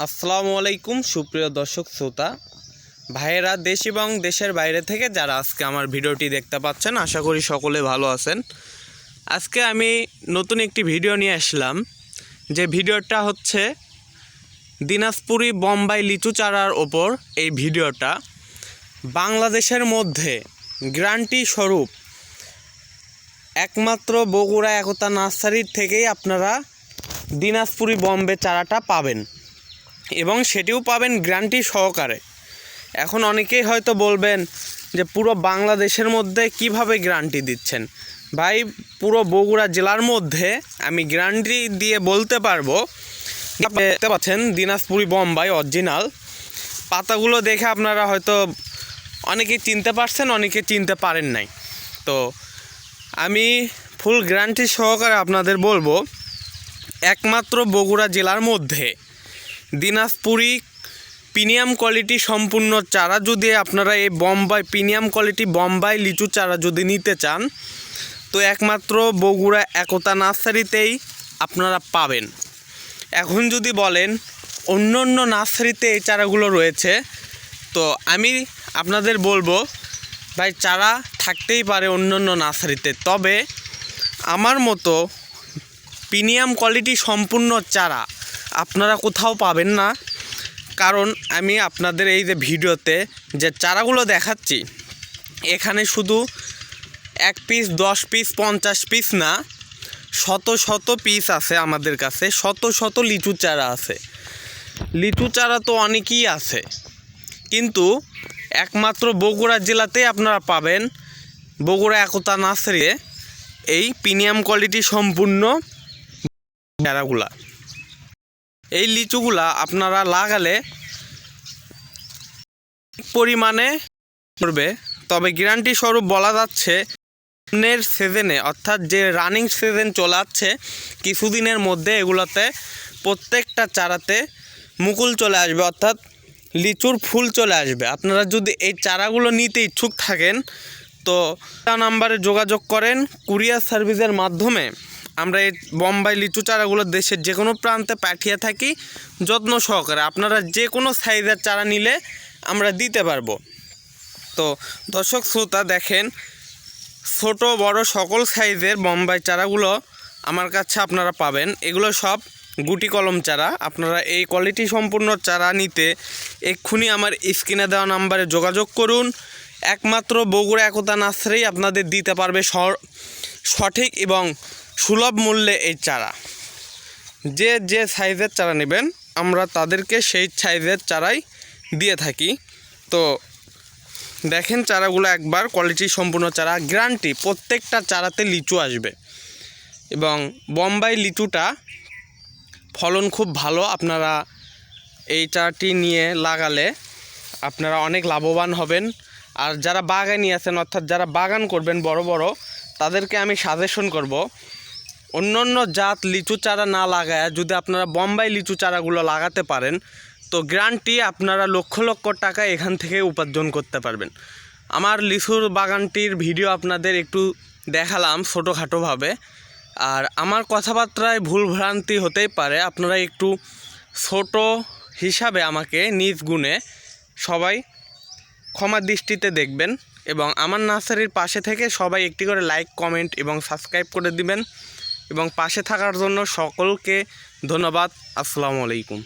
আসসালামু আলাইকুম সুপ্রিয় দর্শক শ্রোতা ভাইয়েরা, দেশ এবং দেশের বাইরে থেকে যারা আজকে আমার ভিডিওটি দেখতে পাচ্ছেন, আশা করি সকলে ভালো আছেন। আজকে আমি নতুন একটি ভিডিও নিয়ে আসলাম। যে ভিডিওটা হচ্ছে দিনাজপুরি বোম্বাই লিচু চারার ওপর। এই ভিডিওটা বাংলাদেশের মধ্যে গ্যারান্টি স্বরূপ একমাত্র বগুড়া একতা নার্সারির থেকেই আপনারা দিনাজপুরি বোম্বে চারাটা পাবেন, এবং সেটিও পাবেন গ্যারান্টি সহকারে। এখন অনেকেই হয়তো বলবেন যে পুরো বাংলাদেশের মধ্যে কিভাবে গ্যারান্টি দিচ্ছেন? ভাই, পুরো বগুড়া জেলার মধ্যে আমি গ্যারান্টি দিয়ে বলতে পারবো। দেখতে পাচ্ছেন দিনাজপুরি বোম্বাই অরিজিনাল পাতাগুলো দেখে আপনারা হয়তো অনেকে চিনতে পারছেন, অনেকে চিনতে পারেন নাই। তো আমি ফুল গ্যারান্টি সহকারে আপনাদের বলবো, একমাত্র বগুড়া জেলার মধ্যে দিনাজপুরি প্রিমিয়াম কোয়ালিটি সম্পূর্ণ চারা যদি আপনারা এই বোম্বাই প্রিমিয়াম কোয়ালিটি বোম্বাই লিচু চারা যদি নিতে চান, তো একমাত্র বগুড়া একতা নার্সারিতেই আপনারা পাবেন। এখন যদি বলেন অন্য অন্য নার্সারিতে এই চারাগুলো রয়েছে, তো আমি আপনাদের বলবো ভাই, চারা থাকতেই পারে অন্য অন্য নার্সারিতে, তবে আমার মতো প্রিমিয়াম কোয়ালিটি সম্পূর্ণ চারা আপনারা কোথাও পাবেন না। কারণ আমি আপনাদের এই যে ভিডিওতে যে চারাগুলো দেখাচ্ছি, এখানে শুধু 1 পিস 10 পিস 50 পিস না, শত শত পিস আছে আমাদের কাছে, শত শত লিচু চারা আছে। লিচু চারা তো অনেকই আছে, কিন্তু একমাত্র বগুড়া জেলাতেই আপনারা পাবেন বগুড়া একতা নার্সারিতে এই প্রিমিয়াম কোয়ালিটি সম্পূর্ণ চারাগুলা। এই লিচুগুলা আপনারা লাগালে পরিমাণে করবে, তবে গ্যারান্টি স্বরূপ বলা যাচ্ছে সামনের সিজনে, অর্থাৎ যে রানিং সিজন চলে আসছে কিছুদিনের মধ্যে, এগুলোতে প্রত্যেকটা চারাতে মুকুল চলে আসবে, অর্থাৎ লিচুর ফুল চলে আসবে। আপনারা যদি এই চারাগুলো নিতে ইচ্ছুক থাকেন, তো নাম্বারে যোগাযোগ করেন। কুরিয়ার সার্ভিসের মাধ্যমে আমরা এই বোম্বাই লিচু চারাগুলো দেশের যে কোনো প্রান্তে পাঠিয়ে থাকি যত্ন সহকারে। আপনারা যে কোনো সাইজের চারা নিলে আমরা দিতে পারবো। তো দর্শক শ্রোতা, দেখেন ছোট বড় সকল সাইজের বোম্বাই চারাগুলো আমার কাছে আপনারা পাবেন। এগুলো সব গুটি কলম চারা। আপনারা এই কোয়ালিটি সম্পূর্ণ চারা নিতে এক্ষুনি আমার স্ক্রিনে দেওয়া নাম্বারে যোগাযোগ করুন। একমাত্র বগুড়া একতা নার্সারি আপনাদের দিতে পারবে সঠিক এবং সুলভ মূল্যে এই চারা। যে যে সাইজের চারা নেবেন আমরা তাদেরকে সেই সাইজের চারাই দিয়ে থাকি। তো দেখেন চারাগুলো একবার কোয়ালিটি সম্পূর্ণ চারা, গ্যারান্টি প্রত্যেকটা চারাতে লিচু আসবে, এবং বোম্বাই লিচুটা ফলন খুব ভালো। আপনারা এই চারাটি নিয়ে লাগালে আপনারা অনেক লাভবান হবেন। আর যারা বাগানি আছেন, অর্থাৎ যারা বাগান করবেন বড় বড়, তাদেরকে আমি সাজেশন করব, অন্য অন্য জাত লিচু চারা না লাগায় যদি আপনারা বোম্বাই লিচু চারাগুলো লাগাতে পারেন, তো গ্যারান্টি আপনারা লক্ষ লক্ষ টাকা এখান থেকে উপার্জন করতে পারবেন। আমার লিচুর বাগানটির ভিডিও আপনাদের একটু দেখালাম ছোটোখাটোভাবে, আর আমার কথাবার্তায় ভুলভ্রান্তি হতেই পারে। আপনারা একটু ছোট হিসাবে আমাকে নিজ গুণে সবাই ক্ষমা দৃষ্টিতে দেখবেন, এবং আমার নার্সারির পাশে থেকে সবাই একটি করে লাইক, কমেন্ট এবং সাবস্ক্রাইব করে দিবেন, এবং পাশে থাকার জন্য সকলকে ধন্যবাদ। আসসালামু আলাইকুম।